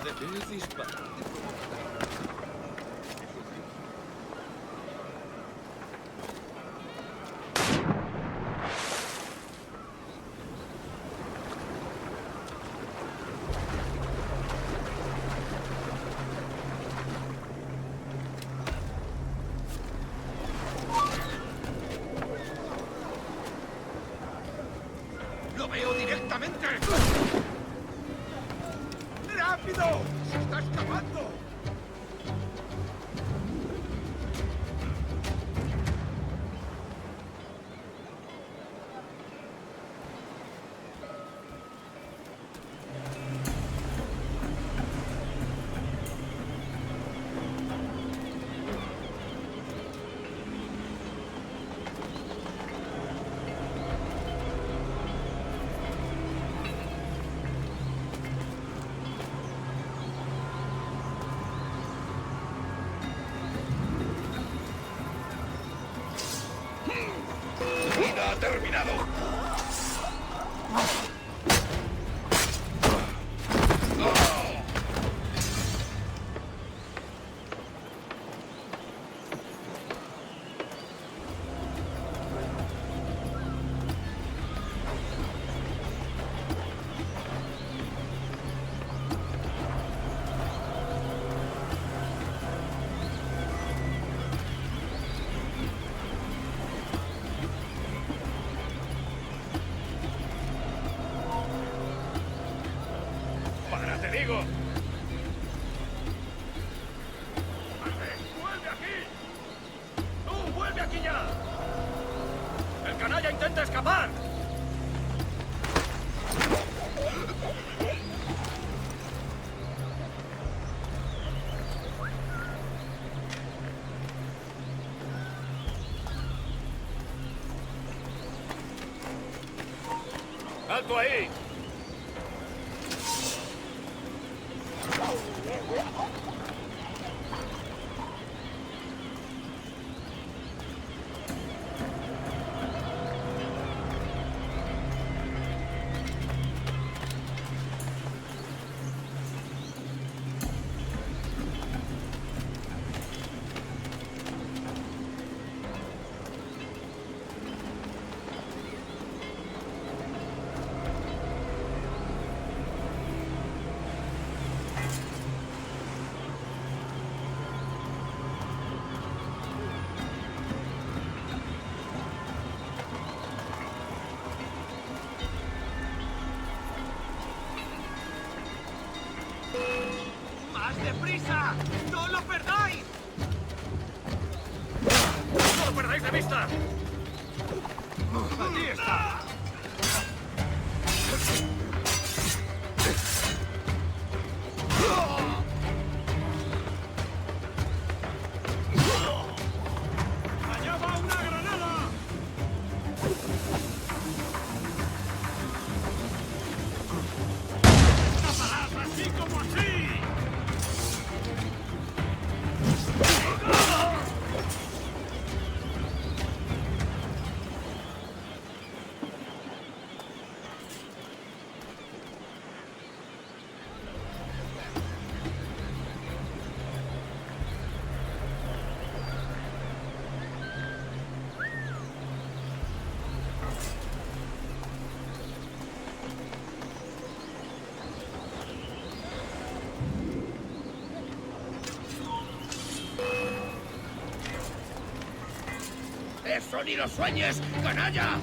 Debes disparar. ¡Lo veo directamente! ¡Rápido! ¡Se está escapando! ¡Ha terminado! ¡Para, te digo! ¡Vuelve aquí! ¡Tú, vuelve aquí ya! ¡El canalla intenta escapar! ¡Alto ahí! ¡Más deprisa! ¡No lo perdáis! ¡No lo perdáis de vista! ¡Aquí está! ¡Allá va una granada! ¡Taparás así como así! ¡Eso ni lo sueñes, canalla!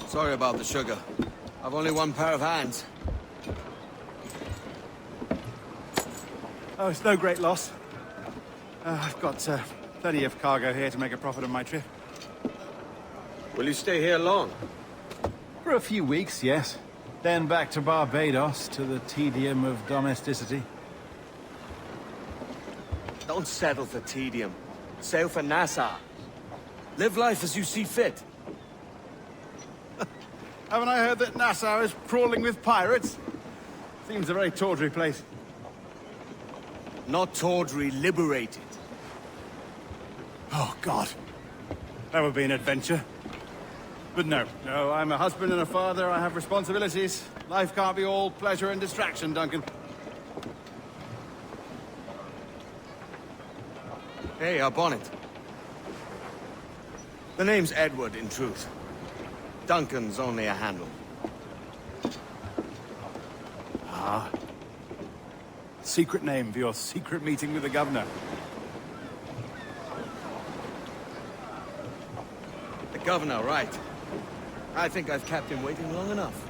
Sorry about the sugar. I've only one pair of hands. Oh, it's no great loss. I've got plenty of cargo here to make a profit on my trip. Will you stay here long? For a few weeks, yes. Then back to Barbados, to the tedium of domesticity. Don't settle for tedium. Sail for Nassau. Live life as you see fit. Haven't I heard that Nassau is crawling with pirates? Seems a very tawdry place. Not tawdry, liberated. Oh, God. That would be an adventure. But no, I'm a husband and a father. I have responsibilities. Life can't be all pleasure and distraction, Duncan. Hey, our bonnet. The name's Edward, in truth. Duncan's only a handle. Ah. Secret name for your secret meeting with the governor. The governor, right. I think I've kept him waiting long enough.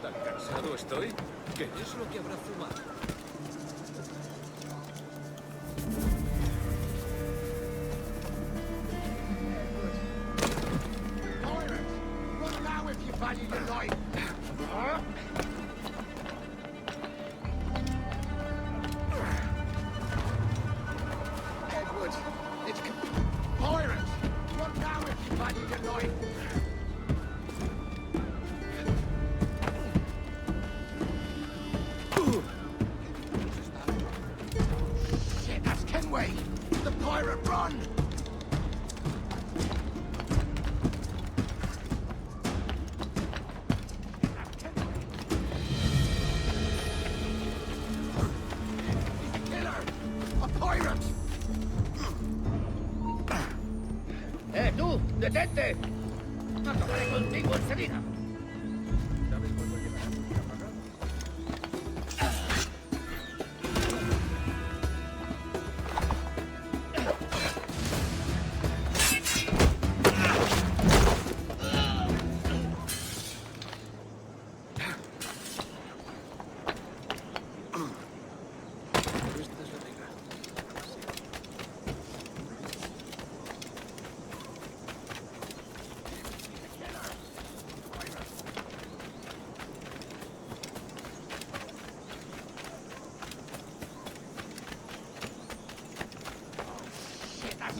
Tan cansado estoy. ¿Qué es lo que habrá fumado? Run now if you value your life! Edward, it's pirates! Run now if you value your life! Shit, that's Kenway! The pirate run! ¡Tú! ¡Detente! ¡Acabaré contigo enseguida! ¿Sabes cuándo llegará tu apagado?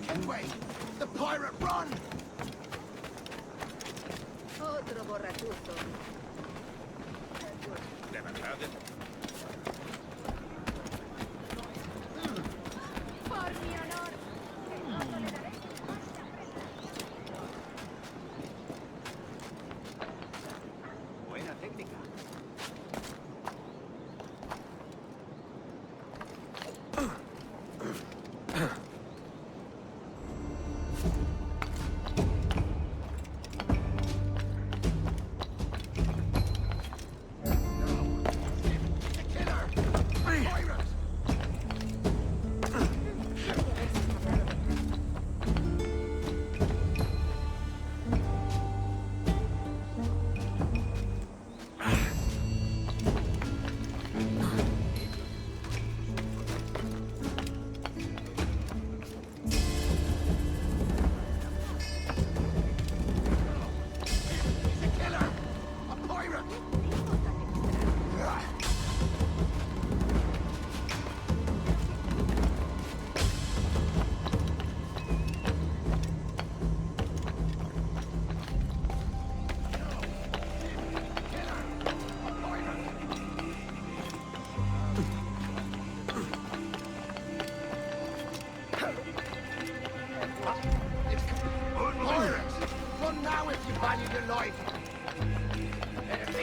Kenway! The pirate run! Otro borrachuzo. ¿De verdad?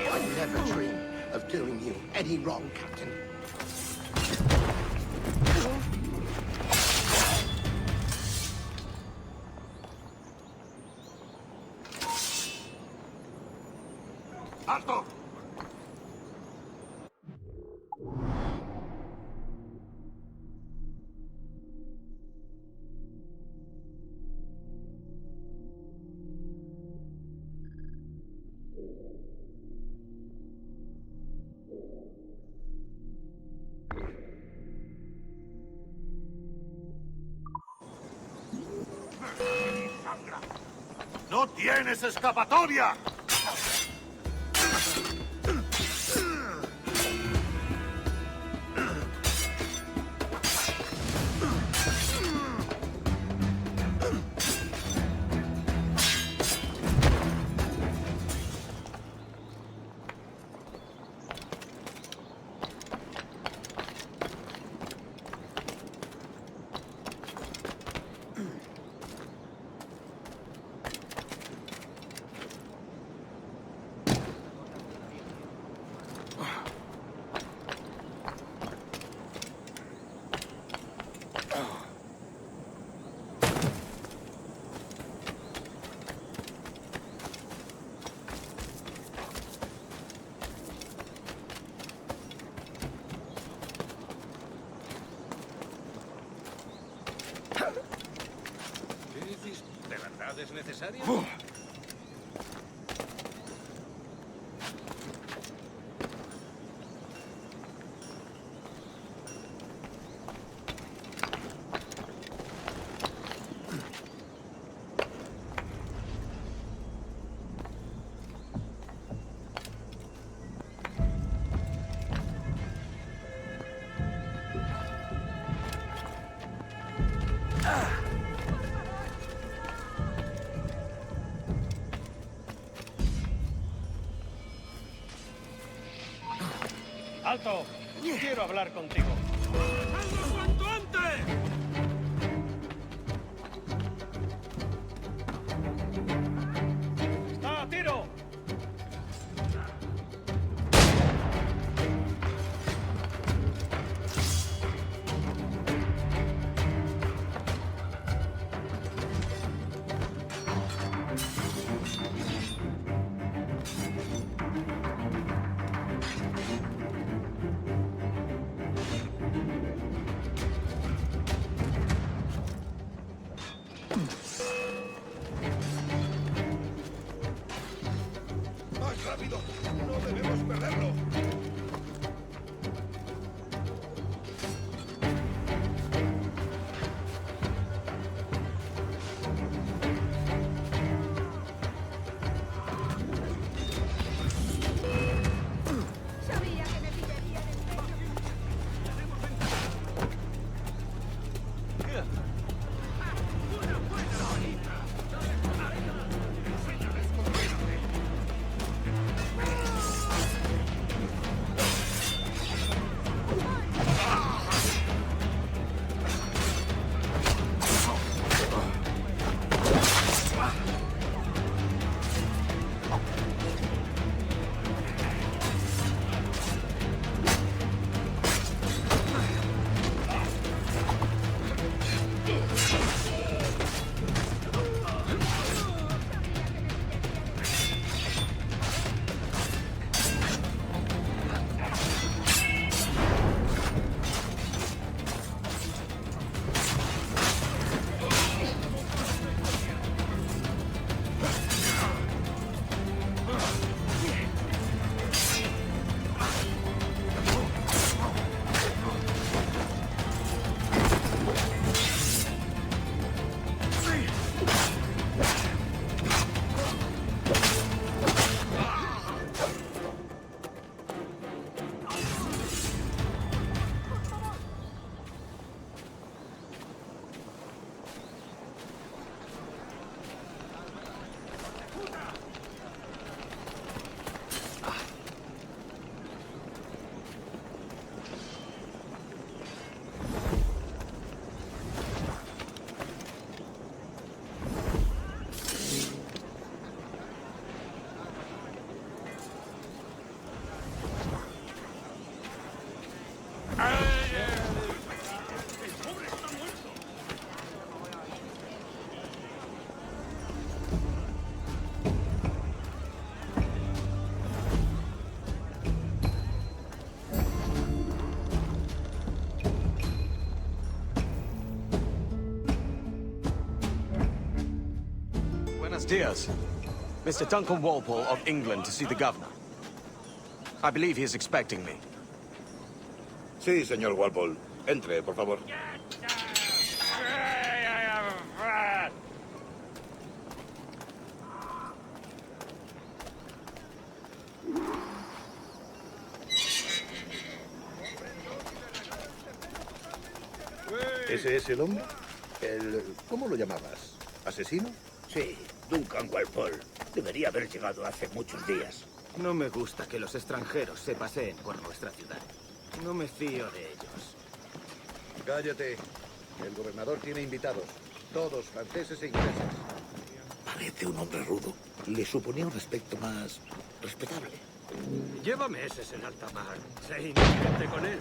I never dreamed of doing you any wrong, Captain. ¡Alto! ¡No tienes escapatoria! ¿Qué dices? ¿De verdad es necesario? ¡Alto! Quiero hablar contigo. ¡Hazlo cuanto antes! ¡Está a tiro! ¡Más rápido! ¡No debemos perderlo! Sabía que me pillaría en el medio. Diaz. Mr. Duncan Walpole of England to see the governor. I believe he is expecting me. Sí, señor Walpole. Entre, por favor. ¿Ese es el hombre? ¿Cómo lo llamabas? ¿Asesino? Sí, Duncan Walpole. Debería haber llegado hace muchos días. No me gusta que los extranjeros se paseen por nuestra ciudad. No me fío de ellos. Cállate. El gobernador tiene invitados. Todos franceses e ingleses. Parece un hombre rudo. Le suponía un aspecto más respetable. Lleva meses en alta mar. Sé inocente con él.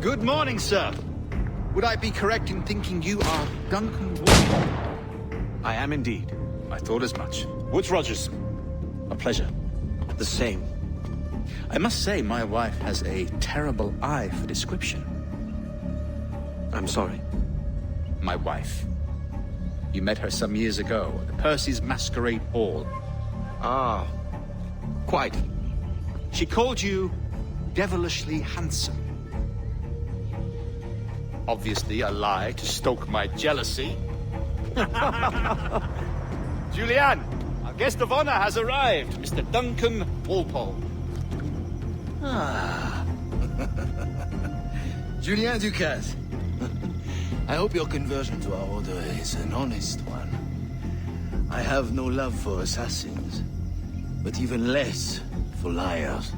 Good morning, sir. Would I be correct in thinking you are Duncan Walpole? I am indeed. I thought as much. Woods Rogers. A pleasure. The same. I must say, my wife has a terrible eye for description. I'm sorry. My wife. You met her some years ago at the Percy's Masquerade Ball. Ah, quite. She called you devilishly handsome. Obviously a lie to stoke my jealousy. Julianne, our guest of honor has arrived, Mr. Duncan Walpole. Ah. Julien Ducasse. I hope your conversion to our order is an honest one. I have no love for assassins, but even less for liars.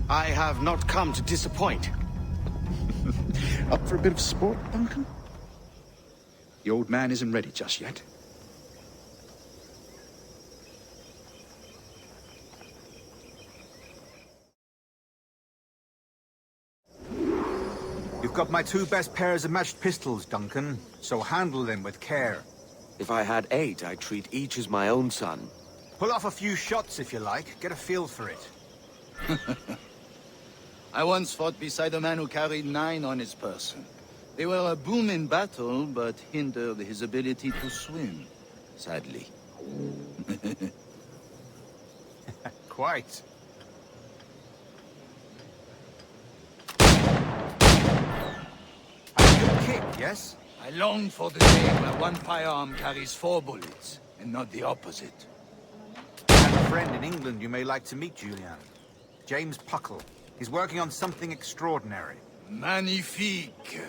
I have not come to disappoint. Up for a bit of sport, Duncan? The old man isn't ready just yet. You've got my two best pairs of matched pistols, Duncan, so handle them with care. If I had 8, I'd treat each as my own son. Pull off a few shots if you like, get a feel for it. I once fought beside a man who carried 9 on his person. They were a boon in battle, but hindered his ability to swim, sadly. Quite. A good kick, yes? I long for the day where one firearm carries 4 bullets, and not the opposite. I have a friend in England you may like to meet, Julian. James Puckle. He's working on something extraordinary. Magnifique.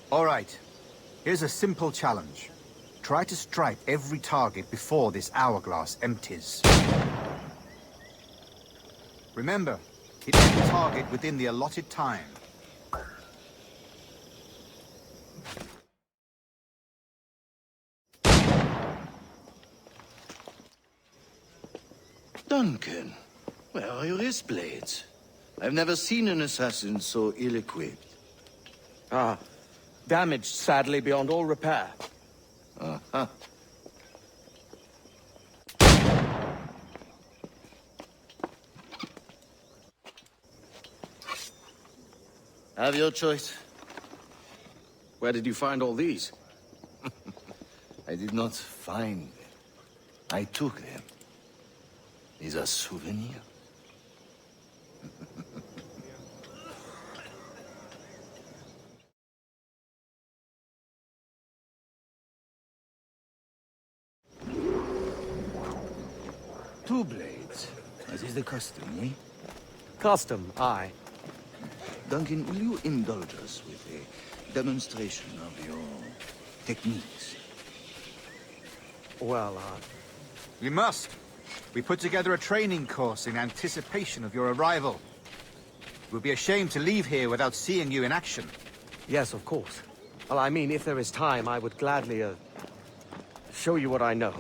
All right. Here's a simple challenge. Try to strike every target before this hourglass empties. Remember, hit every target within the allotted time. Duncan, where are your wrist blades? I've never seen an assassin so ill-equipped. Ah, damaged sadly beyond all repair. Uh-huh. Have your choice. Where did you find all these? I did not find them. I took them. These are souvenirs. Two blades. As is the custom, eh? Custom, aye. Duncan, will you indulge us with a demonstration of your techniques? Well, We must. We put together a training course in anticipation of your arrival. It would be a shame to leave here without seeing you in action. yes, of course. Well, I mean, if there is time, I would gladly, show you what I know.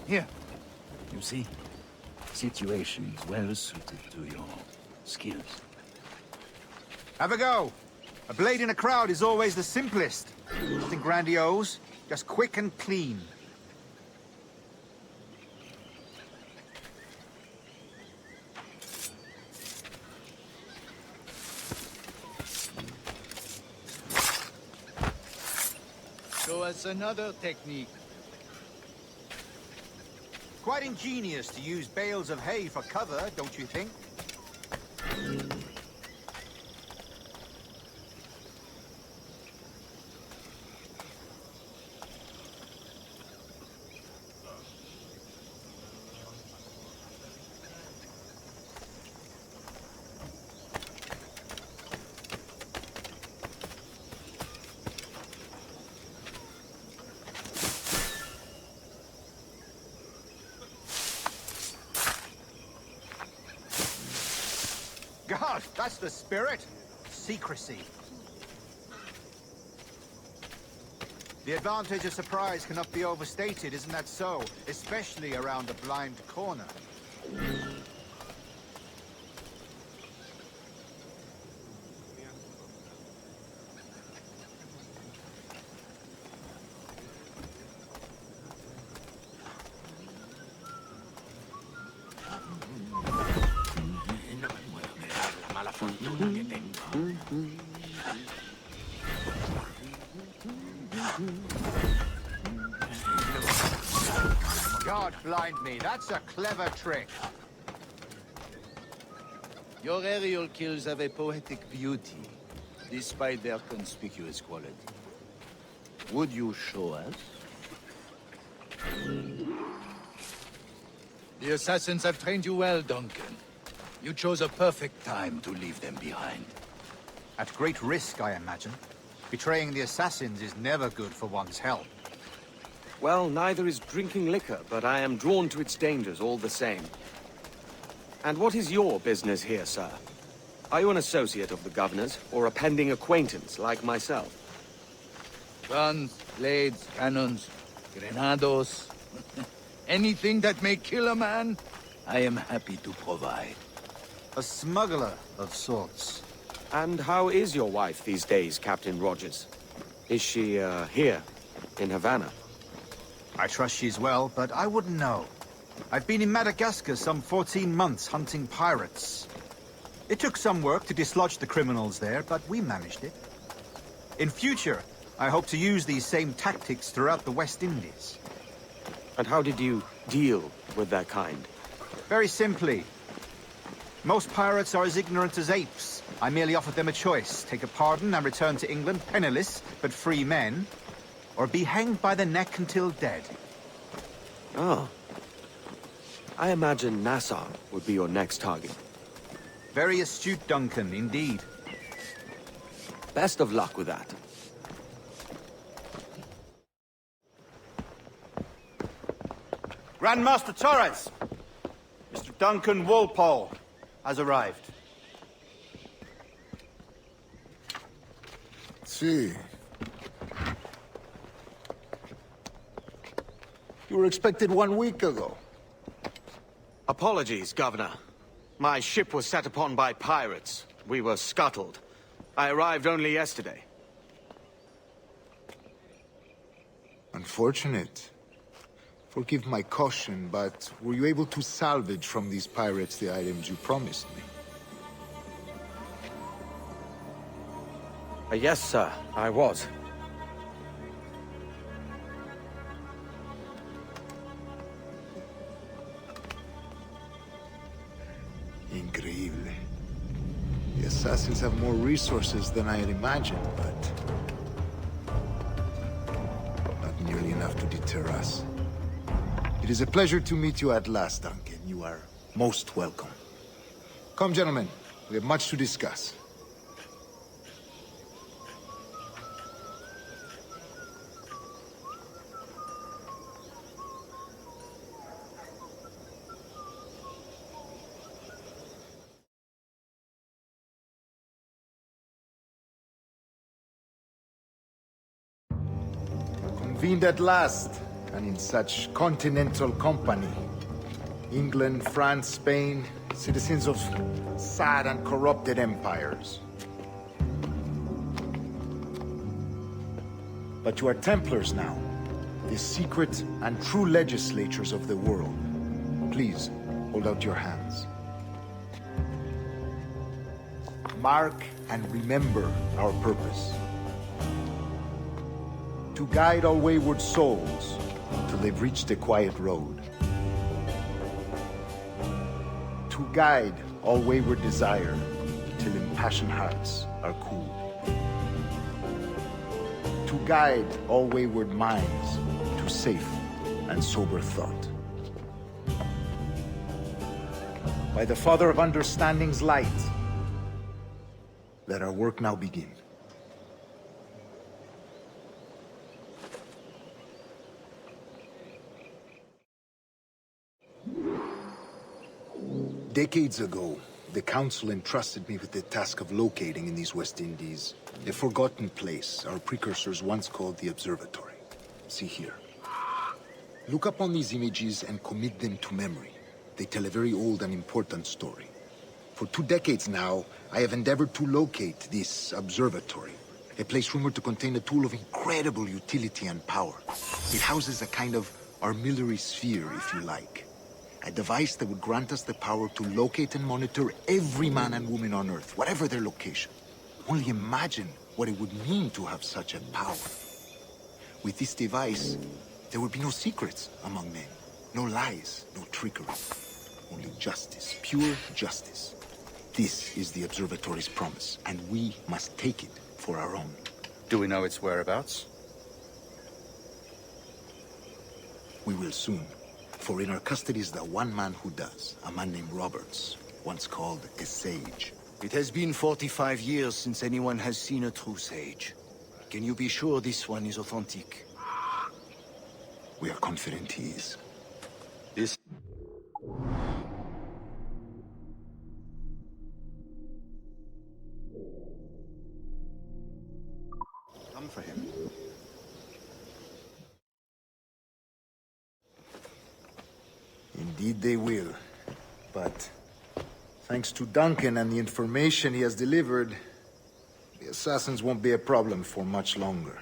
Here. You see? Situations well suited to your skills. Have a go. A blade in a crowd is always the simplest. Nothing grandiose, just quick and clean. Show us another technique. Quite ingenious to use bales of hay for cover, don't you think? God, that's the spirit. Secrecy. The advantage of surprise cannot be overstated, isn't that so? Especially around a blind corner. God blind me, that's a clever trick. Your aerial kills have a poetic beauty, despite their conspicuous quality. Would you show us? The Assassins have trained you well, Duncan. You chose a perfect time to leave them behind. At great risk, I imagine. Betraying the Assassins is never good for one's health. Well, neither is drinking liquor, but I am drawn to its dangers all the same. And what is your business here, sir? Are you an associate of the governor's, or a pending acquaintance like myself? Guns, blades, cannons, grenados. Anything that may kill a man, I am happy to provide. A smuggler of sorts. And how is your wife these days, Captain Rogers? Is she, here, in Havana? I trust she's well, but I wouldn't know. I've been in Madagascar some 14 months hunting pirates. It took some work to dislodge the criminals there, but we managed it. In future, I hope to use these same tactics throughout the West Indies. And how did you deal with their kind? Very simply. Most pirates are as ignorant as apes. I merely offered them a choice. Take a pardon and return to England penniless, but free men. Or be hanged by the neck until dead. Oh. I imagine Nassau would be your next target. Very astute, Duncan, indeed. Best of luck with that. Grandmaster Torres! Mr. Duncan Walpole has arrived. See. You were expected 1 week ago. Apologies, Governor. My ship was set upon by pirates. We were scuttled. I arrived only yesterday. Unfortunate. Forgive my caution, but were you able to salvage from these pirates the items you promised me? Yes, sir, I was. Increíble. The Assassins have more resources than I had imagined, but not nearly enough to deter us. It is a pleasure to meet you at last, Duncan. You are most welcome. Come, gentlemen. We have much to discuss. Convened at last, and in such continental company. England, France, Spain, citizens of sad and corrupted empires. But you are Templars now, the secret and true legislators of the world. Please, hold out your hands. Mark and remember our purpose. To guide all wayward souls till they've reached the quiet road. To guide all wayward desire till impassioned hearts are cooled. To guide all wayward minds to safe and sober thought. By the Father of Understanding's light, let our work now begin. Decades ago, the Council entrusted me with the task of locating in these West Indies a forgotten place our precursors once called the Observatory. See here. Look upon these images and commit them to memory. They tell a very old and important story. For 2 decades now, I have endeavored to locate this observatory, a place rumored to contain a tool of incredible utility and power. It houses a kind of armillary sphere, if you like. A device that would grant us the power to locate and monitor every man and woman on Earth, whatever their location. Only imagine what it would mean to have such a power. With this device, there would be no secrets among men, no lies, no trickery. Only justice, pure justice. This is the Observatory's promise, and we must take it for our own. Do we know its whereabouts? We will soon. For in our custody is the one man who does, a man named Roberts, once called a sage. It has been 45 years since anyone has seen a true sage. Can you be sure this one is authentic? We are confident he is. This... Come for him. Indeed they will. But thanks to Duncan and the information he has delivered, the Assassins won't be a problem for much longer.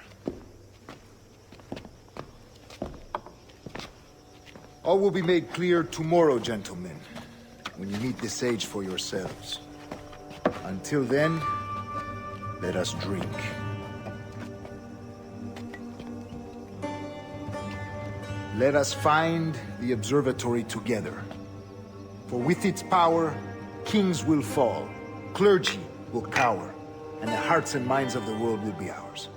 All will be made clear tomorrow, gentlemen, when you meet the sage for yourselves. Until then, let us drink. Let us find the observatory together. For with its power, kings will fall, clergy will cower, and the hearts and minds of the world will be ours.